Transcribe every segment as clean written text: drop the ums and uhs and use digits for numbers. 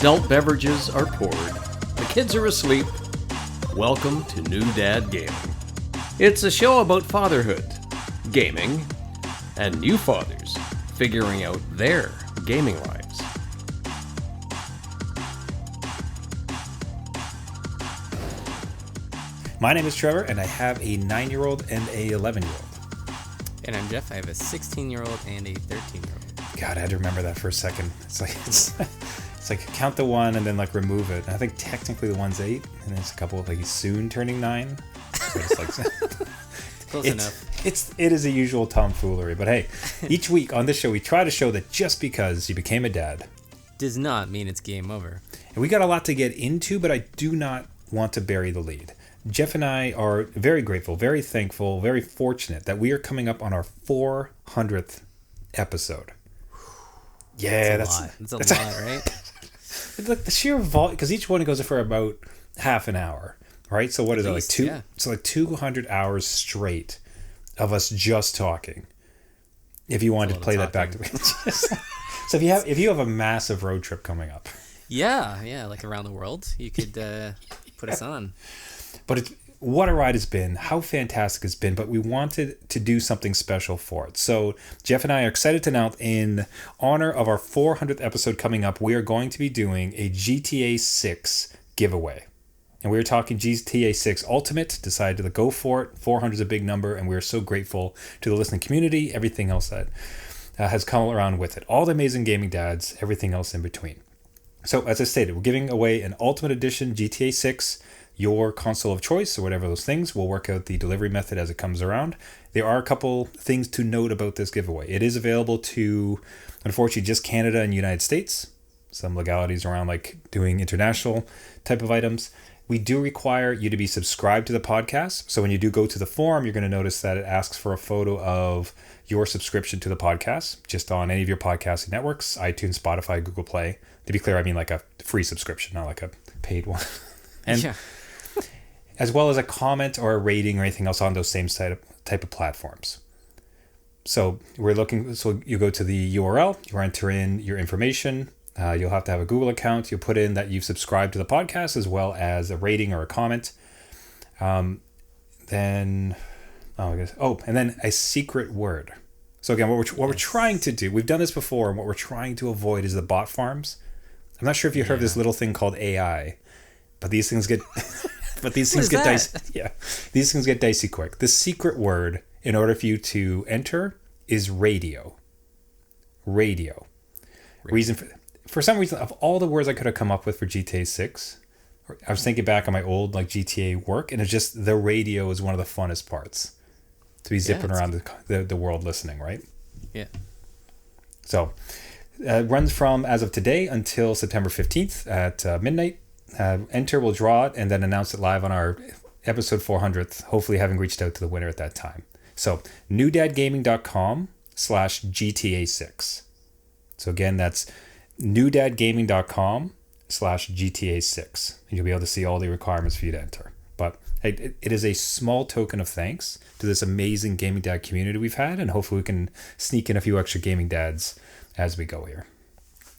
Adult beverages are poured. The kids are asleep. Welcome to New Dad Gaming. It's a show about fatherhood, gaming, and new fathers figuring out their gaming lives. My name is Trevor, and I have a 9-year-old and a 11-year-old. And I'm Jeff. I have a 16-year-old and a 13-year-old. God, I had to remember that for a second. It's like count the one and then like remove it. And I think technically the one's 8, and there's a couple like he's soon turning 9. So it's like Close enough. It is a usual tomfoolery, but hey, each week on this show we try to show that just because you became a dad Does not mean it's game over. And we got a lot to get into, but I do not want to bury the lead. Jeff and I are very grateful, very thankful, very fortunate that we are coming up on our 400th episode. Yeah, that's a lot, right? Like the sheer volume, because each one goes for about half an hour, right? So what is it, like two? Yeah. So like 200 hours straight of us just talking. If you wanted to play that back to me. So if you have a massive road trip coming up. Yeah, like around the world, you could put us on. But what a ride it's been, how fantastic it's been, but we wanted to do something special for it. So Jeff and I are excited to announce, in honor of our 400th episode coming up, we are going to be doing a GTA 6 giveaway. And we were talking GTA 6 Ultimate, decided to go for it. 400 is a big number, and we are so grateful to the listening community, everything else that has come around with it. All the amazing gaming dads, everything else in between. So as I stated, we're giving away an Ultimate Edition GTA 6, your console of choice, or whatever those things. We'll work out the delivery method as it comes around. There are a couple things to note about this giveaway. It is available to, unfortunately, just Canada and United States. Some legalities around like doing international type of items. We do require you to be subscribed to the podcast. So when you do go to the forum, you're going to notice that it asks for a photo of your subscription to the podcast, just on any of your podcasting networks, iTunes, Spotify, Google Play. To be clear, I mean like a free subscription, not like a paid one. And yeah. As well as a comment or a rating or anything else on those same type of platforms. So you go to the URL, you enter in your information. You'll have to have a Google account. You'll put in that you've subscribed to the podcast, as well as a rating or a comment. And then a secret word. So again, what we're trying to do, we've done this before, and what we're trying to avoid is the bot farms. I'm not sure if you heard of this little thing called AI, but these things get dicey. Yeah, these things get dicey quick. The secret word, in order for you to enter, is radio. Reason for some reason, of all the words I could have come up with for GTA 6, I was thinking back on my old like GTA work, and it's just the radio is one of the funnest parts to be zipping around the world listening, right? Yeah. So it runs from as of today until September 15th at midnight. Enter, will draw it, and then announce it live on our episode 400th, hopefully having reached out to the winner at that time. So newdadgaming.com/GTA6. So again, that's newdadgaming.com/GTA6. And you'll be able to see all the requirements for you to enter. But it is a small token of thanks to this amazing gaming dad community we've had, and hopefully we can sneak in a few extra gaming dads as we go here.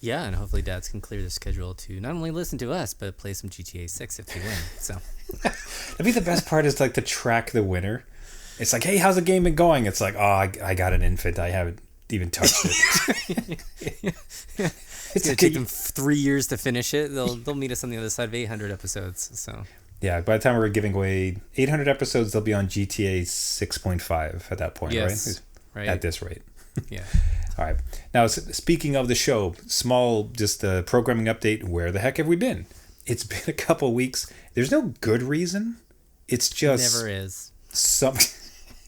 Yeah, and hopefully dads can clear the schedule to not only listen to us, but play some GTA 6 if they win. So that'd be the best part, is like to track the winner. It's like, hey, how's the game been going? It's like, oh, I got an infant. I haven't even touched it. It's going to take them 3 years to finish it. They'll meet us on the other side of 800 episodes. So yeah, by the time we're giving away 800 episodes, they'll be on GTA 6.5 at that point, right? At this rate. Yeah. All right. Now, speaking of the show, small, just a programming update. Where the heck have we been? It's been a couple weeks. There's no good reason. It's just... Never is.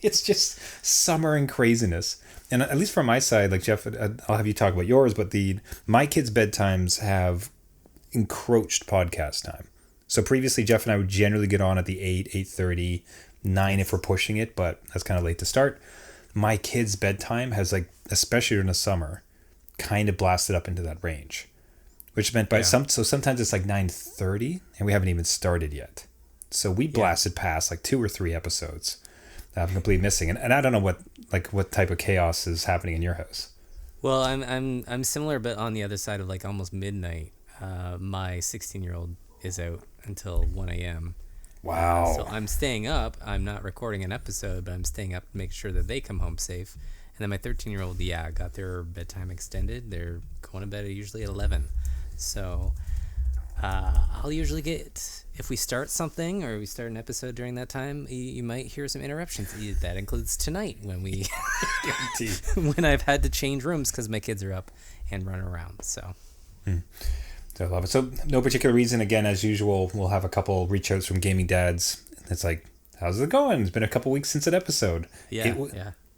It's just summer and craziness. And at least from my side, like Jeff, I'll have you talk about yours, but my kids' bedtimes have encroached podcast time. So previously, Jeff and I would generally get on at the 8:30, 9 if we're pushing it, but that's kind of late to start. My kids' bedtime has, like, especially during the summer, kind of blasted up into that range, which meant so sometimes it's like 9:30 and we haven't even started yet. So we blasted past like 2 or 3 episodes that I'm completely missing, and I don't know what type of chaos is happening in your house. Well, I'm similar, but on the other side of like almost midnight. my 16-year-old is out until 1 a.m. Wow. So I'm staying up. I'm not recording an episode, but I'm staying up to make sure that they come home safe. And then my 13-year-old, got their bedtime extended. They're going to bed usually at 11. So I'll usually get, if we start something or we start an episode during that time, you might hear some interruptions. That includes tonight when when I've had to change rooms because my kids are up and run around. So. So I love it. So no particular reason. Again, as usual, we'll have a couple reach outs from gaming dads. It's like, how's it going? It's been a couple weeks since an episode.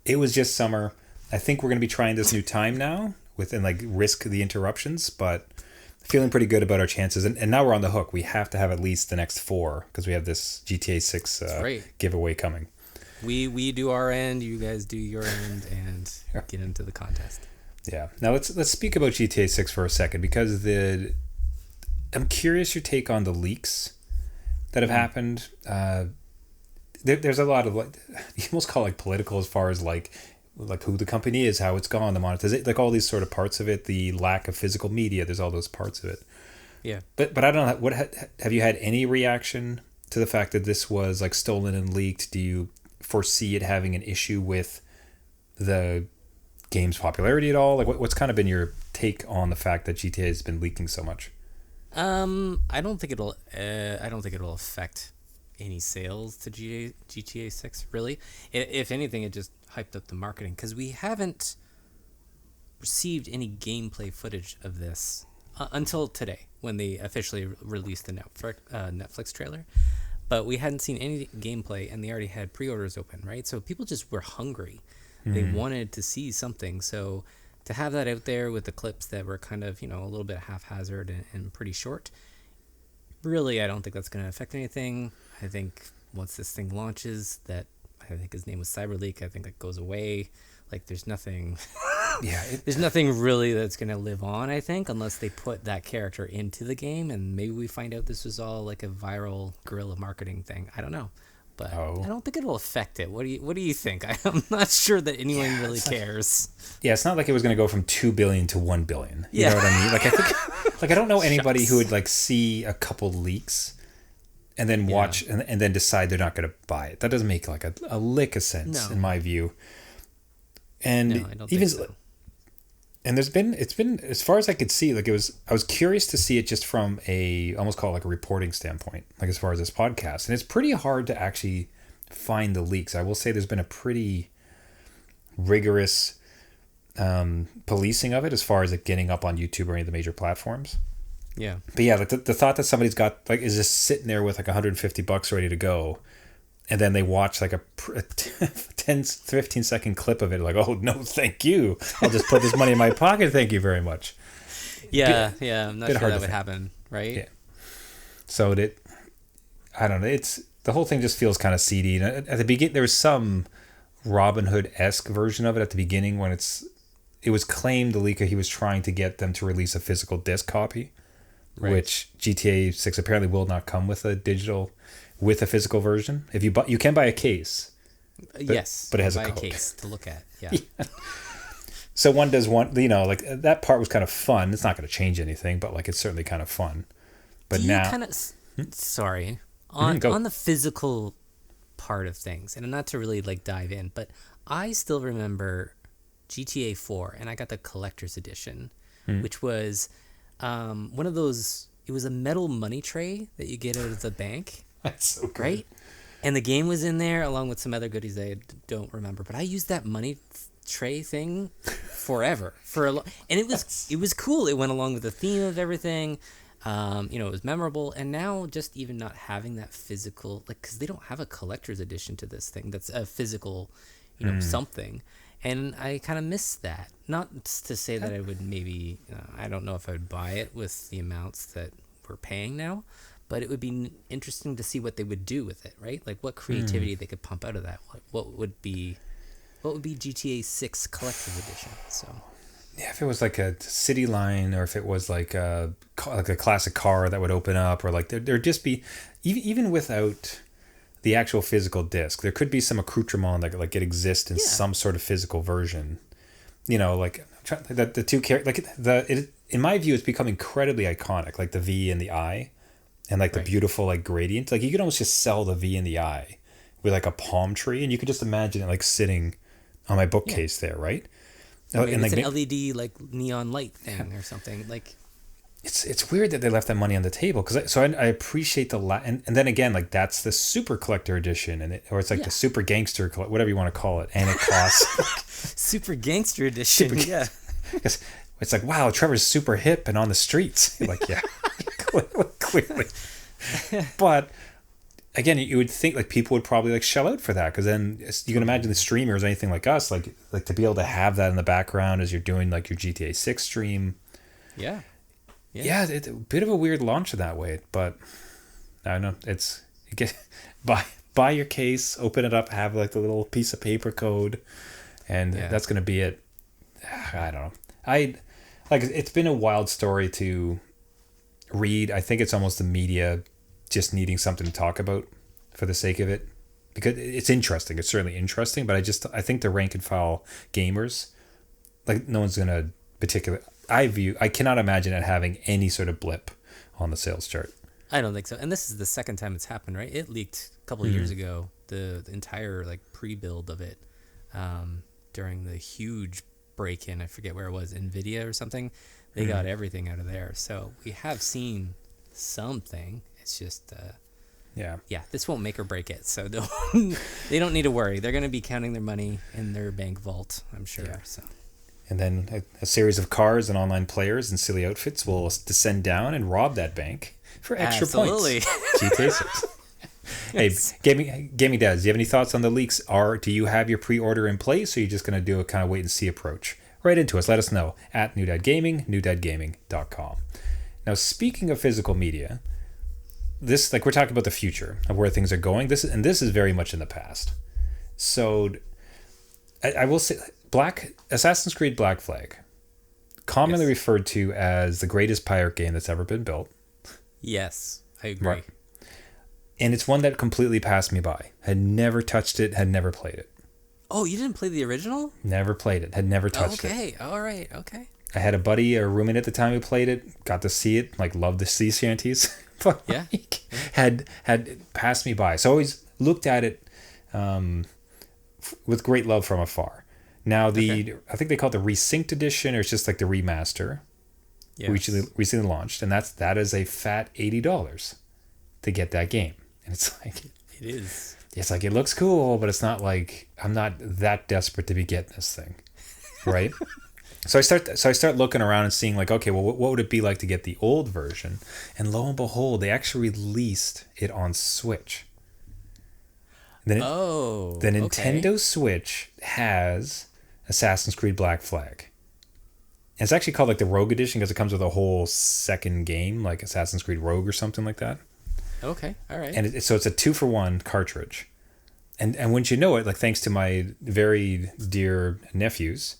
It was just summer. I think we're going to be trying this new time now and like risk the interruptions, but feeling pretty good about our chances. And now we're on the hook. We have to have at least the next 4 because we have this GTA 6 giveaway coming. We do our end, you guys do your end, and get into the contest. Yeah. Now let's speak about GTA 6 for a second because I'm curious your take on the leaks that have happened. There's a lot of you almost call it political as far as like who the company is, how it's gone, the monetization, like all these sort of parts of it, the lack of physical media. There's all those parts of it. Yeah. But I don't know. What have you had any reaction to the fact that this was like stolen and leaked? Do you foresee it having an issue with the game's popularity at all? Like what's kind of been your take on the fact that GTA has been leaking so much? I don't think it'll affect any sales to GTA 6 really. If anything, it just hyped up the marketing because we haven't received any gameplay footage of this until today when they officially released the Netflix trailer. But we hadn't seen any gameplay, and they already had pre-orders open, right? So people just were hungry. They wanted to see something. So to have that out there with the clips that were kind of, a little bit haphazard and pretty short, really, I don't think that's going to affect anything. I think once this thing launches, I think his name was Cyberleak, I think it goes away. Like, there's nothing... there's nothing really that's going to live on, I think, unless they put that character into the game, and maybe we find out this was all like a viral guerrilla marketing thing. I don't know. But I don't think it will affect it. What do you think? I'm not sure that anyone really cares. It's not like it was going to go from 2 billion to 1 billion. You know what I mean? Like I think, I don't know anybody who would like see a couple leaks and then watch and then decide they're not going to buy it. That doesn't make like a lick of sense in my view. And I don't think so. And it's been as far as I could see, like I was curious to see it just from almost call it like a reporting standpoint, like as far as this podcast. And it's pretty hard to actually find the leaks. I will say there's been a pretty rigorous policing of it as far as it getting up on YouTube or any of the major platforms. Yeah. But like the thought that somebody's got like is just sitting there with like $150 ready to go, and then they watch like a 10, 15 second clip of it, like, oh, no, thank you. I'll just put this money in my pocket. Thank you very much. Yeah, I'm not sure that would happen, right? Yeah. So I don't know. The whole thing just feels kind of seedy. And at the beginning, there was some Robin Hood-esque version of it at the beginning when it was claimed the leaker, he was trying to get them to release a physical disc copy, which GTA 6 apparently will not come with a physical version. If you can buy a case. But it has a case to look at. Yeah. So one does like that part was kind of fun. It's not going to change anything, but like it's certainly kind of fun. But now kind of sorry on the physical part of things, and not to really like dive in, but I still remember GTA 4, and I got the collector's edition, which was one of those. It was a metal money tray that you get out of the bank. That's so good. Right? And the game was in there along with some other goodies I don't remember. But I used that money tray thing forever. And it was cool. It went along with the theme of everything. It was memorable. And now just even not having that physical, like, because they don't have a collector's edition to this thing that's a physical, something. And I kind of miss that. Not to say that I would maybe, I don't know if I would buy it with the amounts that we're paying now. But it would be interesting to see what they would do with it, right? Like what creativity they could pump out of that. What would be GTA 6 collector's edition? So, yeah, if it was like a city line, or if it was like a classic car that would open up, or like there'd just be even without the actual physical disc, there could be some accoutrement that like it exists in some sort of physical version. Like the two characters, like in my view, it's become incredibly iconic, like the V and the I, and like the beautiful like gradient. Like you could almost just sell the V and the I with like a palm tree, and you could just imagine it like sitting on my bookcase there, right? Maybe and it's like an LED like neon light thing or something. Like it's weird that they left that money on the table, because I appreciate the and then again, like that's the super collector edition, and or it's like the super gangster whatever you want to call it, and it costs super gangster edition. Yeah, because it's like, wow, Trevor's super hip and on the streets. You're like, yeah, clearly. But again, you would think like people would probably like shell out for that, because then you can imagine the streamers, anything like us, like to be able to have that in the background as you're doing like your GTA 6 stream. Yeah, it's a bit of a weird launch in that way, but I don't know. Buy your case, open it up, have like the little piece of paper code, and that's gonna be it. I don't know. It's been a wild story to read. I think it's almost the media just needing something to talk about for the sake of it, because it's interesting. It's certainly interesting, but I think the rank and file gamers, like no one's gonna I cannot imagine it having any sort of blip on the sales chart. I don't think so. And this is the second time it's happened, right? It leaked a couple of years ago, the entire like pre-build of it, during the huge break-in. I forget where it was, Nvidia or something. They got everything out of there. So we have seen something. It's just this won't make or break it. So they don't need to worry. They're going to be counting their money in their bank vault, I'm sure. Yeah. So. And then a series of cars and online players in silly outfits will descend down and rob that bank for extra points. GTA 6. Yes. Hey, gaming dads, do you have any thoughts on the leaks? Do you have your pre-order in place, or are you just going to do a kind of wait and see approach? Write into us. Let us know at New Dad Gaming, newdadgaming.com. Now, speaking of physical media, this, like, we're talking about the future of where things are going. This is very much in the past. So I will say, Assassin's Creed Black Flag, commonly referred to as the greatest pirate game that's ever been built. Yes, I agree. Right. And it's one that completely passed me by. Had never touched it, had never played it. Oh, you didn't play the original? Never played it, had never touched it. Okay, all right, okay. I had a buddy, a roommate at the time who played it, got to see it, like loved the sea shanties. But had passed me by. So I always looked at it with great love from afar. Now I think they call it the Resynced edition, or it's just like the remaster. Yes. Recently launched, and that is a fat $80 to get that game. And it's like, it is. It's like, it looks cool, but it's not like I'm not that desperate to be getting this thing, right? So I start looking around and seeing like, okay, well, what would it be like to get the old version? And lo and behold, they actually released it on Switch. The Nintendo Switch has Assassin's Creed Black Flag. And it's actually called like the Rogue Edition because it comes with a whole second game, like Assassin's Creed Rogue or something like that. Okay, all right. And so it's a 2-for-1 cartridge. And wouldn't you know it, like thanks to my very dear nephews,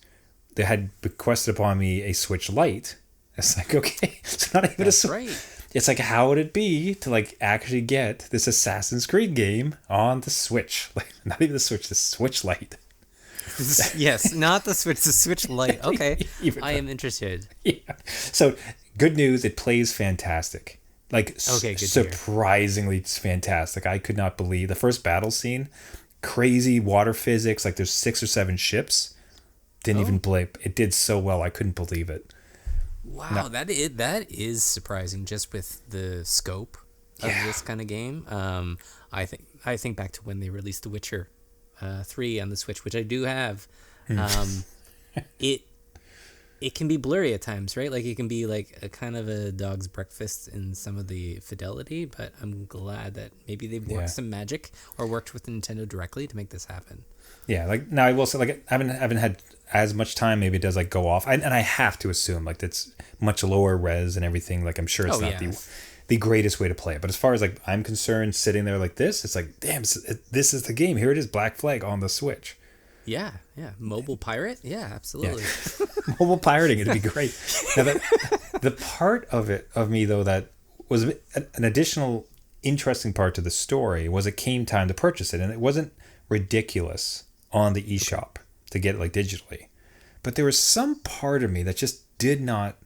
they had bequested upon me a Switch Lite. It's like, okay, it's not even a Switch. Right. It's like, how would it be to like actually get this Assassin's Creed game on the Switch? Like, not even the Switch, the Switch Lite. Yes, not the Switch, the Switch Lite. Okay, I am interested. Yeah. So, good news, it plays fantastic. Like, surprisingly fantastic. I could not believe the first battle scene. Crazy water physics. Like, there's 6 or 7 ships. Didn't even blip. It did so well. I couldn't believe it. Wow, that is surprising just with the scope of this kind of game. I think back to when they released The Witcher 3 on the Switch, which I do have. It can be blurry at times, right? Like it can be like a kind of a dog's breakfast in some of the fidelity, but I'm glad that maybe they've worked some magic or worked with Nintendo directly to make this happen. Yeah, like now I will say, like I haven't had as much time. Maybe it does like go off, and I have to assume like that's much lower res and everything. Like I'm sure it's not the greatest way to play it, but as far as like I'm concerned, sitting there like this, it's like, damn, this is the game. Here it is, Black Flag on the Switch. Yeah. Mobile pirate? Yeah, absolutely. Yeah. Mobile pirating, it'd be great. Now, the part of me, though, that was an additional interesting part to the story was it came time to purchase it. And it wasn't ridiculous on the eShop to get it like digitally. But there was some part of me that just did not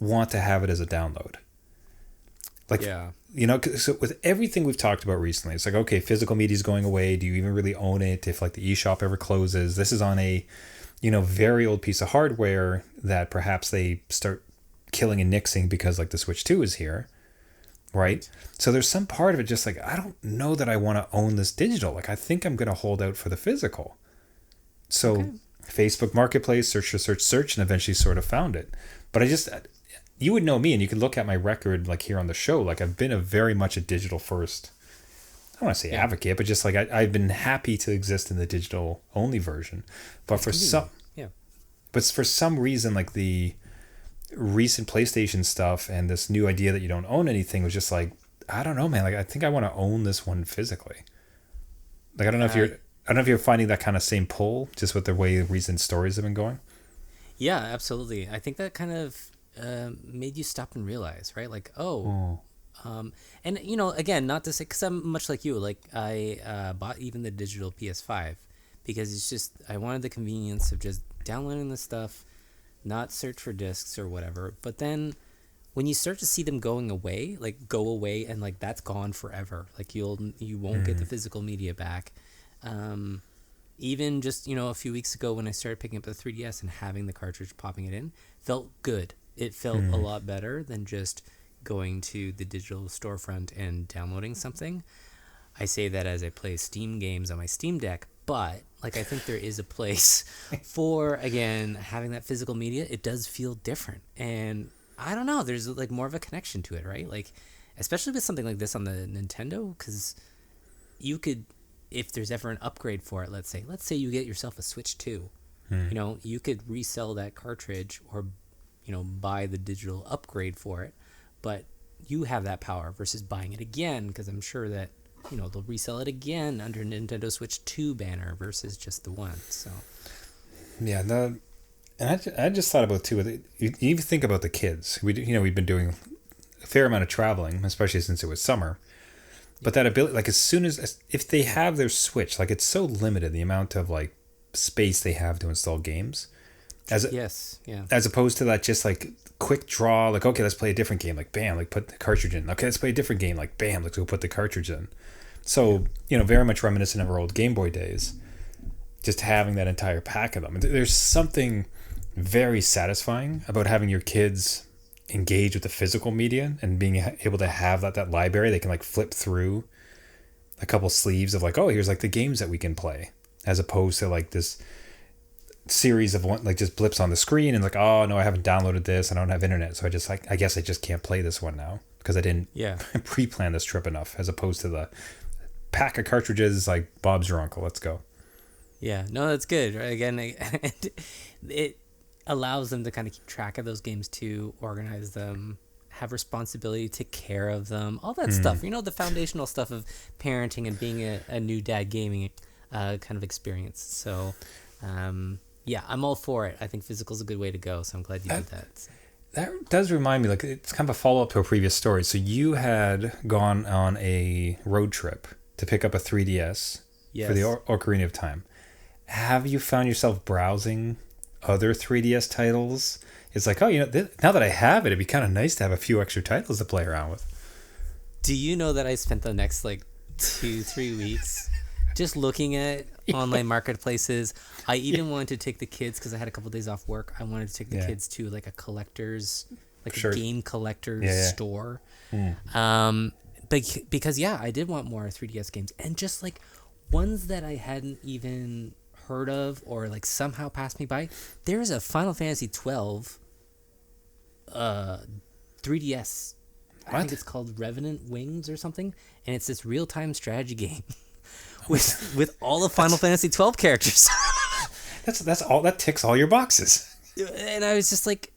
want to have it as a download. Like, Yeah. you know, so with everything we've talked about recently, it's like, okay, physical media is going away. Do you even really own it? If like the eShop ever closes, this is on a, you know, very old piece of hardware that perhaps they start killing and nixing because like the Switch 2 is here. Right. So there's some part of it just like, I don't know that I want to own this digital. Like, I think I'm going to hold out for the physical. So Facebook Marketplace, search, and eventually sort of found it. But you would know me, and you can look at my record like here on the show. Like, I've been very much a digital first, I don't want to say advocate, but just like I've been happy to exist in the digital only version. But for some reason, like the recent PlayStation stuff and this new idea that you don't own anything was just like, I don't know, man. Like, I think I want to own this one physically. Like, I don't know if you're finding that kind of same pull just with the way recent stories have been going. Yeah, absolutely. I think that kind of made you stop and realize, right? Like, and you know, again, not to say, because I'm much like you. Like, I bought even the digital PS5 because it's just, I wanted the convenience of just downloading the stuff, not search for discs or whatever. But then when you start to see them going away, like go away and like that's gone forever. Like you won't get the physical media back. Even just, you know, a few weeks ago when I started picking up the 3DS and having the cartridge, popping it in, felt good. It felt a lot better than just going to the digital storefront and downloading something. I say that as I play Steam games on my Steam Deck, but like, I think there is a place for, again, having that physical media. It does feel different. And I don't know, there's like more of a connection to it, right? Like, especially with something like this on the Nintendo, because you could, if there's ever an upgrade for it, let's say you get yourself a Switch 2, you know, you could resell that cartridge or, you know, buy the digital upgrade for it, but you have that power versus buying it again, because I'm sure that, you know, they'll resell it again under Nintendo Switch 2 banner versus just the one. So yeah, I just thought about too. You even think about the kids. We've been doing a fair amount of traveling, especially since it was summer. But that ability, like, as soon as if they have their Switch, like, it's so limited the amount of like space they have to install games. As opposed to that just like quick draw, like, okay, let's play a different game, like bam, like put the cartridge in. Okay, let's play a different game, like bam, let's go put the cartridge in. So, you know, very much reminiscent of our old Game Boy days. Just having that entire pack of them. There's something very satisfying about having your kids engage with the physical media and being able to have that library. They can like flip through a couple sleeves of like, oh, here's like the games that we can play, as opposed to like this series of one, like just blips on the screen and like, oh no, I haven't downloaded this, I don't have internet, so I guess I just can't play this one now because I didn't pre-plan this trip enough, as opposed to the pack of cartridges like Bob's your uncle, let's go. Yeah, no, that's good. Right? Again, it allows them to kind of keep track of those games too, organize them, have responsibility, take care of them, all that stuff. You know, the foundational stuff of parenting and being a new dad gaming kind of experience. So, yeah, I'm all for it. I think physical's a good way to go, so I'm glad you did that. That does remind me, like, it's kind of a follow-up to a previous story. So you had gone on a road trip to pick up a 3DS for the Ocarina of Time. Have you found yourself browsing other 3DS titles? It's like, oh, you know, now that I have it, it'd be kind of nice to have a few extra titles to play around with. Do you know that I spent the next, like, 2-3 weeks just looking at online marketplaces? I even wanted to take the kids, because I had a couple of days off work. I wanted to take the kids to like a collector's, like a game collector's store. Because I did want more 3DS games, and just like ones that I hadn't even heard of or like somehow passed me by. There's a Final Fantasy 12 3DS. I think it's called Revenant Wings or something, and it's this real-time strategy game with all the Final Fantasy 12 characters. That's all that ticks all your boxes. And I was just like,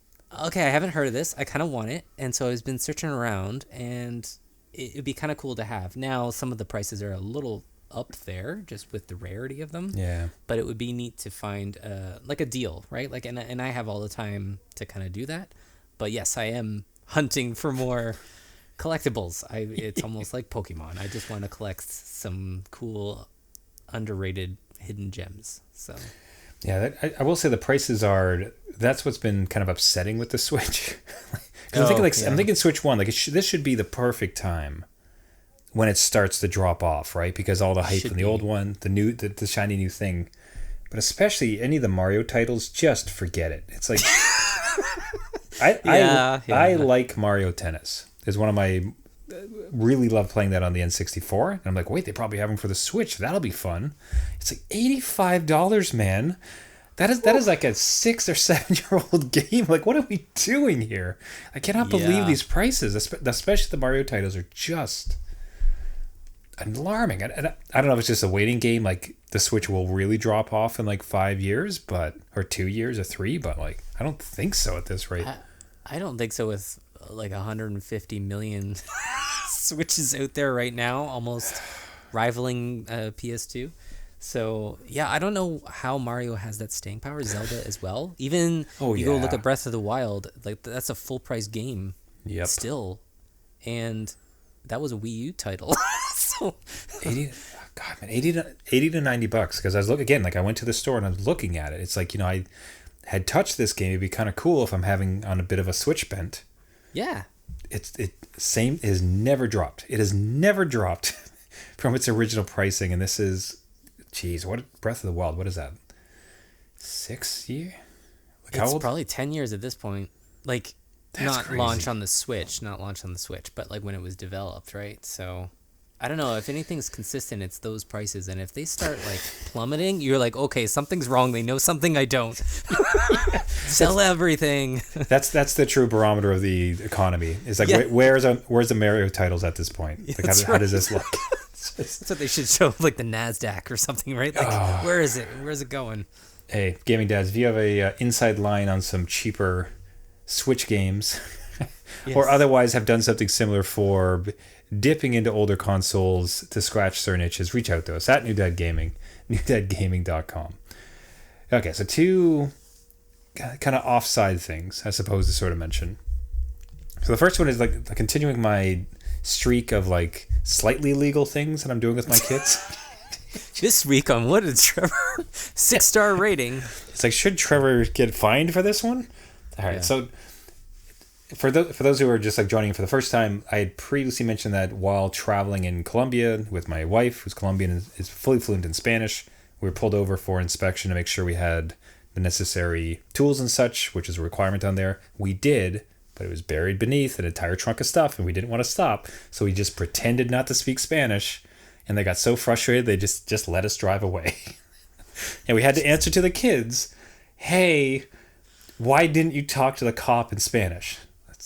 okay, I haven't heard of this. I kind of want it, and so I've been searching around, and it'd be kind of cool to have. Now some of the prices are a little up there just with the rarity of them. Yeah. But it would be neat to find like a deal, right? Like, and I have all the time to kind of do that. But yes, I am hunting for more collectibles. It's almost like Pokemon. I just want to collect some cool, underrated hidden gems. So. Yeah, I will say the prices are. That's what's been kind of upsetting with the Switch. I'm thinking I'm thinking Switch 1. Like this should be the perfect time when it starts to drop off, right? Because all the hype from the old one, the shiny new thing. But especially any of the Mario titles, just forget it. It's like I like Mario Tennis. It's one of my really love playing that on the N64. And I'm like, wait, they probably have them for the Switch. That'll be fun. It's like $85, man. That is like a 6 or 7 year old game. Like, what are we doing here? I cannot believe these prices, especially the Mario titles are just alarming. And I don't know if it's just a waiting game. Like the Switch will really drop off in like 5 years, or 2 years or 3. But like, I don't think so at this rate. I don't think so with like 150 million Switches out there right now, almost rivaling PS2. So, yeah, I don't know how Mario has that staying power. Zelda as well. Even go look at Breath of the Wild, like that's a full price game still. And that was a Wii U title. So 80 to $90 because I was I went to the store and I was looking at it. It's like, I had touched this game. It'd be kind of cool if I'm having on a bit of a Switch bent. Yeah. It has never dropped. It has never dropped from its original pricing, and this is what Breath of the Wild, what is that? 6 years? Like it's probably 10 years at this point. Like That's not crazy. launch on the Switch, but like when it was developed, right? So I don't know, if anything's consistent, it's those prices, and if they start like plummeting, you're like, okay, something's wrong. They know something I don't. Sell everything. That's the true barometer of the economy. It's like where's the Mario titles at this point? Like how does this look? That's what they should show, like the NASDAQ or something, right? Like, where is it? Where's it going? Hey, gaming dads, if you have a inside line on some cheaper Switch games, or otherwise have done something similar for dipping into older consoles to scratch certain itches, reach out to us at New Dad Gaming, newdadgaming.com. Okay, so two kind of offside things, I suppose, to sort of mention. So the first one is like continuing my streak of like slightly illegal things that I'm doing with my kids. This week on What Is Trevor? 6-star rating. It's like, should Trevor get fined for this one? All right, so for those who are just like joining for the first time, I had previously mentioned that while traveling in Colombia with my wife, who's Colombian and is fully fluent in Spanish, we were pulled over for inspection to make sure we had the necessary tools and such, which is a requirement on there. We did, but it was buried beneath an entire trunk of stuff, and we didn't want to stop, so we just pretended not to speak Spanish, and they got so frustrated they just let us drive away. And we had to answer to the kids, hey, why didn't you talk to the cop in Spanish?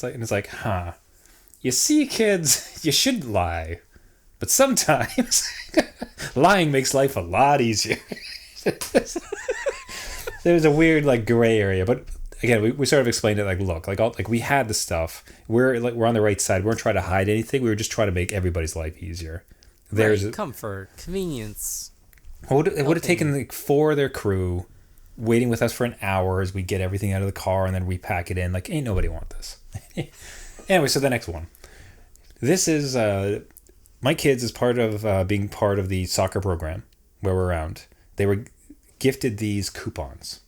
It's like, you see, kids, you shouldn't lie, but sometimes lying makes life a lot easier. There's a weird like gray area, but again, we sort of explained it like, look, like we had the stuff. We're on the right side. We weren't trying to hide anything. We were just trying to make everybody's life easier. There's comfort, convenience. It would have taken like 4 of their crew waiting with us for an hour as we get everything out of the car and then repack it in. Like, ain't nobody want this. Anyway, so the next one. This is my kids as part of being part of the soccer program where we're around. They were gifted these coupons.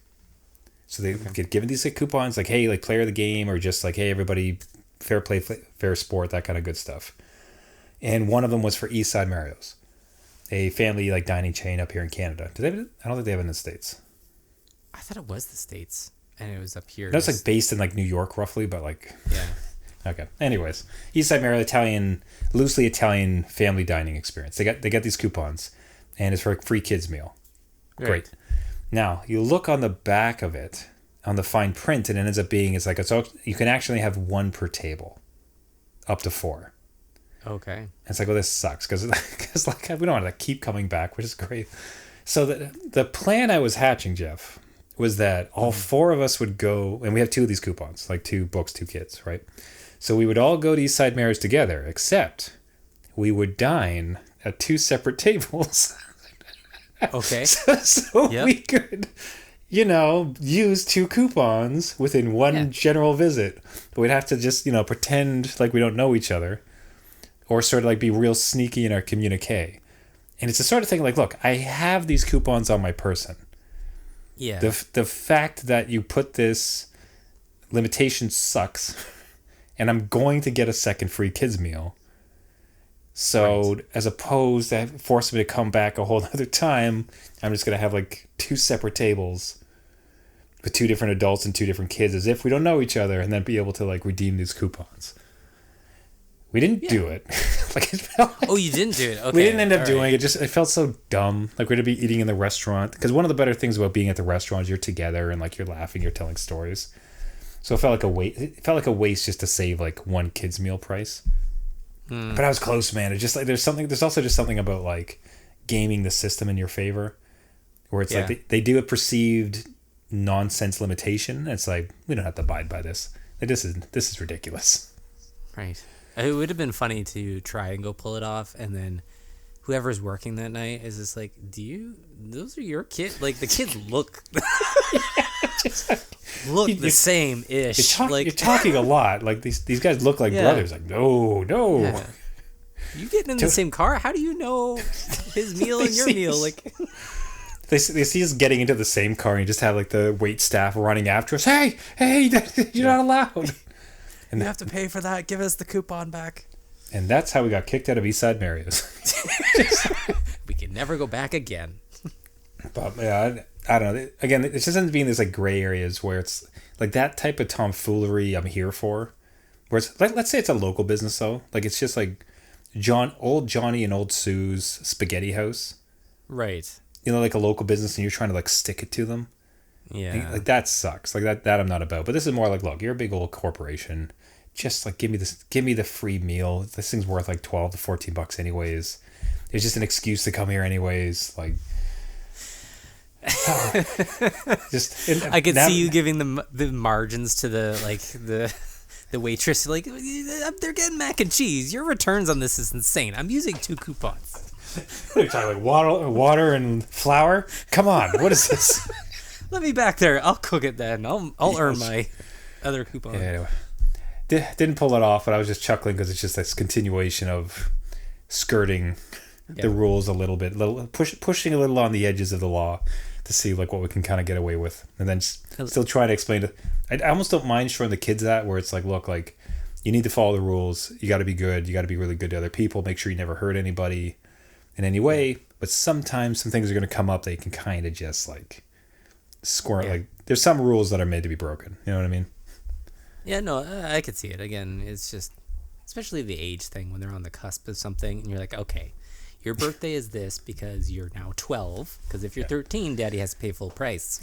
So they get given these like coupons, like, hey, like player of the game, or just like, hey, everybody, fair play, fair sport, that kind of good stuff. And one of them was for Eastside Mario's, a family like dining chain up here in Canada. Do they have it? I don't think they have it in the States. I thought it was the States, and it was up here. That's like based in like New York, roughly, but like yeah. Okay. Anyways, Eastside Mario, loosely Italian family dining experience. They get these coupons, and it's for a free kids meal. Right. Great. Now you look on the back of it, on the fine print, and it ends up being you can actually have 1 per table, up to 4. Okay. And it's like, well, this sucks because like we don't want to keep coming back, which is great. So the plan I was hatching, Jeff, was that all 4 of us would go, and we have 2 of these coupons, like 2 books, 2 kids, right? So we would all go to Eastside Marriage together, except we would dine at 2 separate tables. Okay. So we could, use 2 coupons within one general visit. But we'd have to just, pretend like we don't know each other, or sort of like be real sneaky in our communique. And it's the sort of thing like, look, I have these coupons on my person. Yeah. The fact that you put this limitation sucks, and I'm going to get a second free kids meal. So as opposed to forcing me to come back a whole other time, I'm just going to have like 2 separate tables with 2 different adults and 2 different kids as if we don't know each other, and then be able to like redeem these coupons. We didn't do it. Like, it felt like, oh, you didn't do it. Okay. We didn't end up doing it. It felt so dumb. Like, we're going to be eating in the restaurant. Because one of the better things about being at the restaurant is you're together and like you're laughing, you're telling stories. So it felt like a waste. It felt like a waste just to save like one kid's meal price. But I was close, man. It's just like there's also just something about like gaming the system in your favor, where it's like they do a perceived nonsense limitation. It's like, we don't have to abide by this. Like, this is ridiculous. Right. It would have been funny to try and go pull it off, and then whoever's working that night is just like, those are your kids? Like, the kids look the same-ish. You're talking a lot. Like, these guys look like brothers. Like, no. Yeah. You getting in the same car? How do you know his meal and your meal? Like, they see us getting into the same car, and you just have like the wait staff running after us. Hey, you're not allowed. And you have to pay for that. Give us the coupon back. And that's how we got kicked out of Eastside Mario's. We can never go back again. But yeah, I don't know. Again, it just ends up being these like gray areas where it's like that type of tomfoolery I'm here for. Where it's like, let's say it's a local business though. Like, it's just like old Johnny and old Sue's spaghetti house. Right. You know, like a local business, and you're trying to like stick it to them. Yeah. Like, that sucks. Like that I'm not about. But this is more like, look, you're a big old corporation. Just like give me the free meal. This thing's worth like $12 to $14 anyways. It's just an excuse to come here anyways. Like, I could see you giving the margins to the waitress. Like, they're getting mac and cheese. Your returns on this is insane. I'm using 2 coupons. You're talking like water and flour. Come on, what is this? Let me back there. I'll cook it then. I'll earn my other coupon. Yeah, anyway. Didn't pull it off, but I was just chuckling because it's just this continuation of skirting the rules a little bit, pushing a little on the edges of the law to see like what we can kind of get away with, and then still try to explain it. I almost don't mind showing the kids that, where it's like, look, like, you need to follow the rules. You got to be good. You got to be really good to other people. Make sure you never hurt anybody in any way. But sometimes some things are going to come up that you can kind of just like squirt. Like, there's some rules that are made to be broken. You know what I mean? Yeah, no, I could see it. Again, it's just, especially the age thing, when they're on the cusp of something, and you're like, okay, your birthday is this because you're now 12, because if you're 13, Daddy has to pay full price.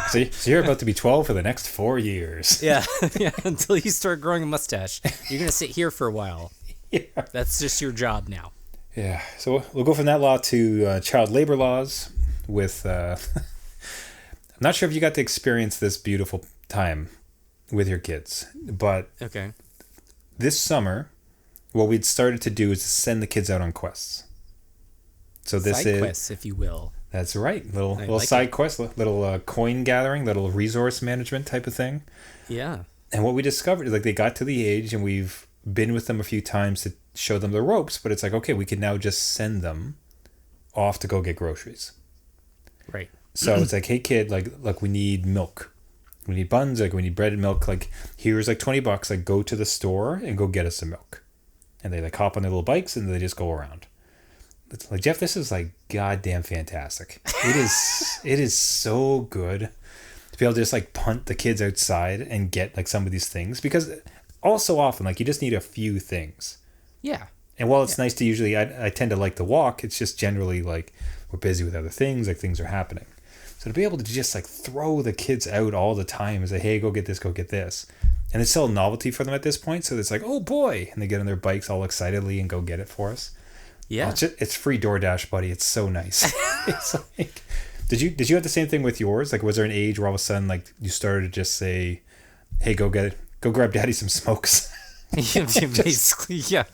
So you're about to be 12 for the next 4 years. Yeah, until you start growing a mustache. You're going to sit here for a while. Yeah. That's just your job now. Yeah, so we'll go from that law to child labor laws with... I'm not sure if you got to experience this beautiful time with your kids, but this summer, what we'd started to do is to send the kids out on quests. So this side quests, if you will. That's right, little side quest, little coin gathering, little resource management type of thing. Yeah. And what we discovered is like they got to the age, and we've been with them a few times to show them the ropes, but it's like, okay, we can now just send them off to go get groceries. Right. So it's like, hey kid, like we need milk. We need buns, like we need bread and milk, like here's like $20, like go to the store and go get us some milk. And they like hop on their little bikes and they just go around. It's like, Jeff, this is like goddamn fantastic. It is so good to be able to just like punt the kids outside and get like some of these things, because all so often like you just need a few things. Yeah. And while it's nice to usually, I tend to like to walk, it's just generally like we're busy with other things, like things are happening. So to be able to just like throw the kids out all the time and say, hey, go get this. And it's still a novelty for them at this point. So it's like, oh boy. And they get on their bikes all excitedly and go get it for us. Yeah. It's free DoorDash, buddy. It's so nice. It's like, did you have the same thing with yours? Like, was there an age where all of a sudden like you started to just say, hey, go grab daddy some smokes? Basically, yeah.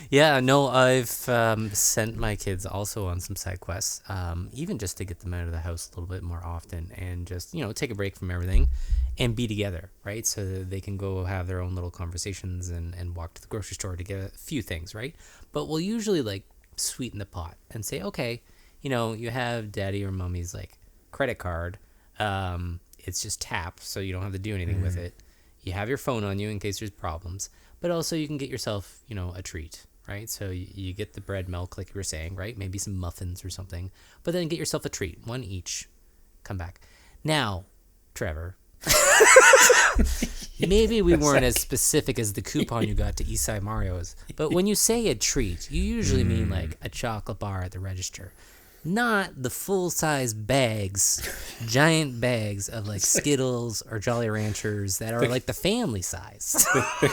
Yeah, no, I've sent my kids also on some side quests, even just to get them out of the house a little bit more often and just, take a break from everything and be together, right? So that they can go have their own little conversations and walk to the grocery store to get a few things, right? But we'll usually like sweeten the pot and say, okay, you have daddy or mommy's like credit card. It's just tap, so you don't have to do anything with it. you have your phone on you in case there's problems, but also you can get yourself, a treat, right? So you get the bread milk, like you were saying, right? Maybe some muffins or something, but then get yourself a treat, one each. Come back. Now, Trevor, maybe we weren't as specific as the coupon you got to Eastside Mario's, but when you say a treat, you usually mean like a chocolate bar at the register. Not the full-size bags, giant bags of like Skittles or Jolly Ranchers that are like the family size.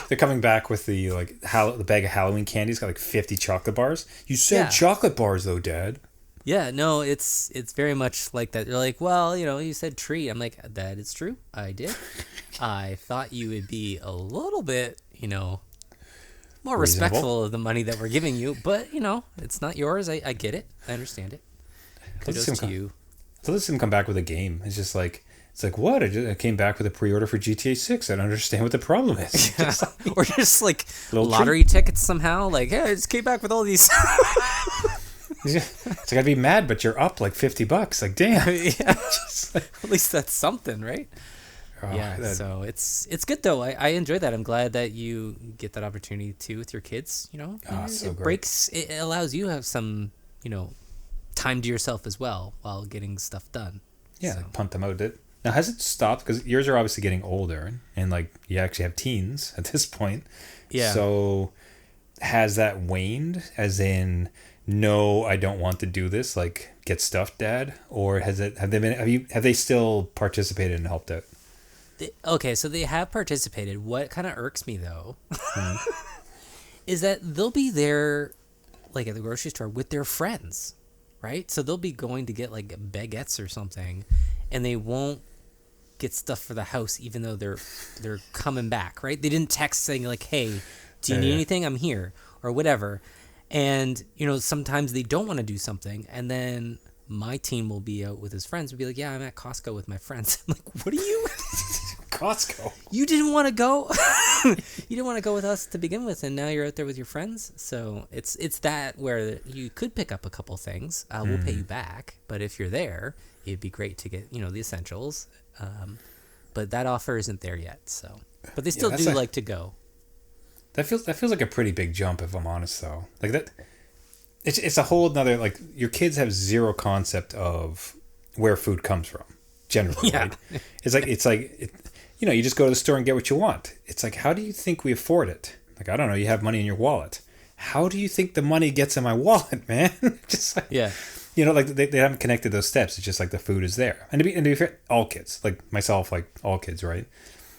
They're coming back with the the bag of Halloween candy. It's got like 50 chocolate bars. You said chocolate bars though, Dad. Yeah, no, it's very much like that. You're like, well, you said treat. I'm like, that is true. I did. I thought you would be a little bit, more respectful of the money that we're giving you, but it's not yours. I get it. I understand it. Kudos to you. So let's him come back with a game. It's just like, what? I came back with a pre-order for GTA 6. I don't understand what the problem is. Yeah. Or just like lottery tickets somehow. Like, hey, I just came back with all these. It's like, I'd be mad, but you're up like $50. Like, damn. Yeah. At least that's something, right? So it's good though. I enjoy that. I'm glad that you get that opportunity too with your kids. So it great. It allows you to have some, time to yourself as well while getting stuff done. Yeah, like punt them out. Now, has it stopped? Because yours are obviously getting older, and like you actually have teens at this point. Yeah. So has that waned? As in, no, I don't want to do this. Like, get stuffed, Dad, or have they still participated and helped out? Okay, so they have participated. What kind of irks me though is that they'll be there, like at the grocery store with their friends. Right? So they'll be going to get like baguettes or something, and they won't get stuff for the house even though they're coming back, right? They didn't text saying like, hey, do you need anything? I'm here, or whatever. And, sometimes they don't want to do something, and then my teen will be out with his friends and be like, yeah, I'm at Costco with my friends. I'm like, what are you? Costco. You didn't want to go. You didn't want to go with us to begin with, and now you're out there with your friends. So it's that where you could pick up a couple things. We'll pay you back, but if you're there, it'd be great to get the essentials. But that offer isn't there yet. So, but they still do like to go. That feels like a pretty big jump, if I'm honest, though. Like that, it's a whole nother, like, your kids have zero concept of where food comes from, generally, right? It's like you just go to the store and get what you want. It's like, how do you think we afford it? Like, I don't know, you have money in your wallet. How do you think the money gets in my wallet, man? Just like, like they haven't connected those steps. It's just like the food is there. And to be fair, all kids, like myself, like all kids, right?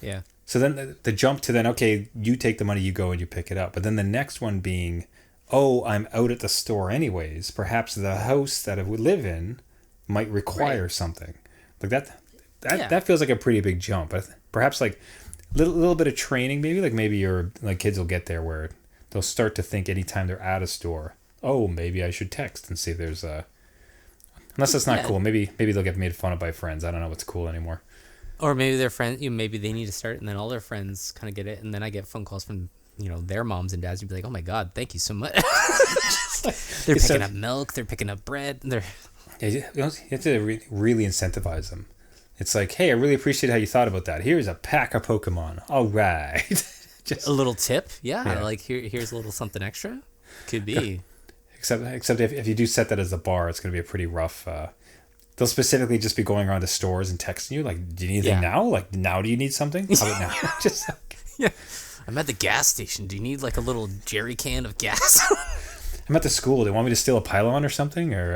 Yeah. So then the jump to then, okay, you take the money, you go and you pick it up. But then the next one being, oh, I'm out at the store anyways. Perhaps the house that I would live in might require something. Like that feels like a pretty big jump. Perhaps like little bit of training, maybe your kids will get there where they'll start to think anytime they're at a store, oh, maybe I should text and see if there's unless that's not cool. Maybe they'll get made fun of by friends. I don't know what's cool anymore. Or maybe their friends, maybe they need to start, and then all their friends kind of get it, and then I get phone calls from their moms and dads, and be like, oh my God, thank you so much. They're picking up milk, they're picking up bread, you have to really incentivize them. It's like, hey, I really appreciate how you thought about that. Here's a pack of Pokemon. All right. Just a little tip. Yeah. Like here's a little something extra. Could be. Except if you do set that as a bar, it's going to be a pretty rough. They'll specifically just be going around to stores and texting you like, do you need anything now? Like, now do you need something? How about now? Just like, I'm at the gas station. Do you need like a little jerry can of gas? I'm at the school. They want me to steal a pylon or something? Or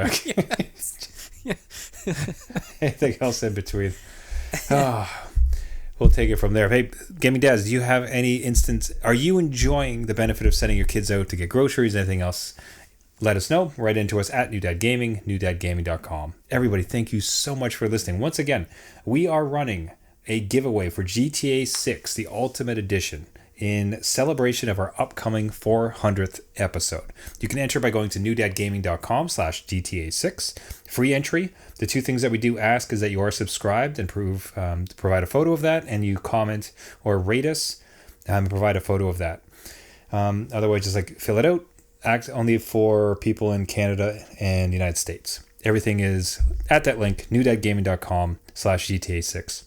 anything else in between? We'll take it from there. Hey, Gaming Dads, do you have any instance? Are you enjoying the benefit of sending your kids out to get groceries? Anything else? Let us know. Write into us at New Dad Gaming, newdadgaming.com. Everybody, thank you so much for listening. Once again, we are running a giveaway for GTA 6, the Ultimate Edition, in celebration of our upcoming 400th episode. You can enter by going to newdadgaming.com/GTA6. Free entry. The two things that we do ask is that you are subscribed and provide a photo of that, and you comment or rate us and provide a photo of that. Otherwise, just like fill it out. Act only for people in Canada and the United States. Everything is at that link, newdadgaming.com/GTA6.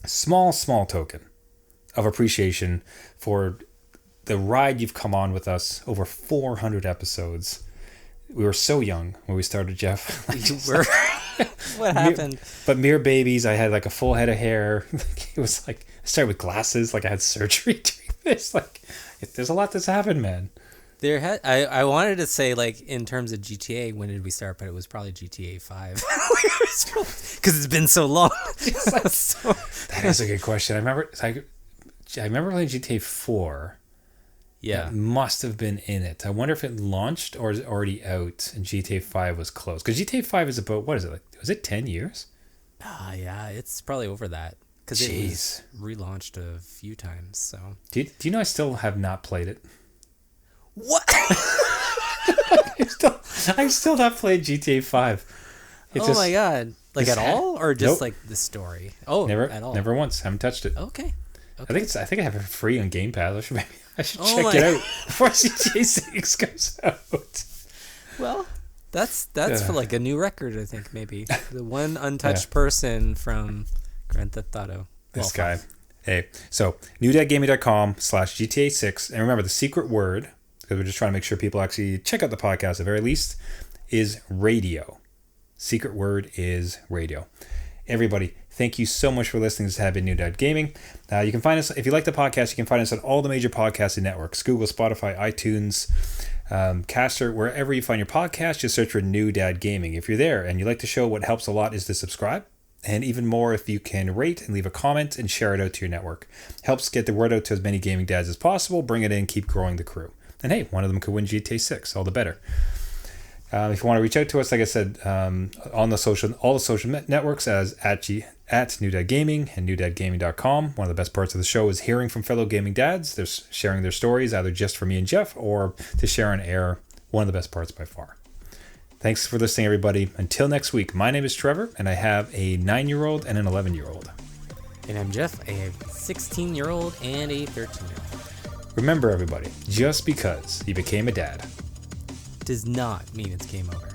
Small token of appreciation for the ride you've come on with us over 400 episodes. We were so young when we started, Jeff. You were. What happened? But mere babies. I had like a full head of hair. It was like I started with glasses. Like I had surgery doing this. Like there's a lot that's happened, man. I wanted to say like in terms of GTA, when did we start? But it was probably GTA 5 because it's been so long. That is a good question. I remember playing GTA 4. Yeah, it must have been in it. I wonder if it launched or is it already out and GTA 5 was closed. Because GTA 5 is about, what is it, like, was it 10 years? Yeah, it's probably over that. Because it was relaunched a few times, so... Do you know I still have not played it? What? I've still not played GTA 5. My God. Like at all? Or just like the story? Oh, at all? Never once. Haven't touched it. Okay. I think I have it free on Game Pass. I should check it out before GTA 6 comes out. Well, that's for like a new record, I think, maybe. The one untouched person from Grand Theft Auto. This guy. Hey, so newdadgaming.com/GTA6. And remember, the secret word, because we're just trying to make sure people actually check out the podcast at the very least, is radio. Secret word is radio. Everybody, thank you so much for listening. This has been New Dad Gaming. You can find us, if you like the podcast, you can find us on all the major podcasting networks, Google, Spotify, iTunes, Caster, wherever you find your podcast, just search for New Dad Gaming. If you're there and you like the show, what helps a lot is to subscribe. And even more if you can rate and leave a comment and share it out to your network. Helps get the word out to as many gaming dads as possible, bring it in, keep growing the crew. And hey, one of them could win GTA 6, all the better. If you want to reach out to us, like I said, on all the social networks as at New Dad Gaming and newdadgaming.com. One of the best parts of the show is hearing from fellow gaming dads. They're sharing their stories, either just for me and Jeff or to share on air. One of the best parts by far. Thanks for listening, everybody. Until next week, my name is Trevor, and I have a 9-year-old and an 11-year-old. And I'm Jeff, a 16-year-old and a 13-year-old. Remember, everybody, just because you became a dad does not mean it's game over.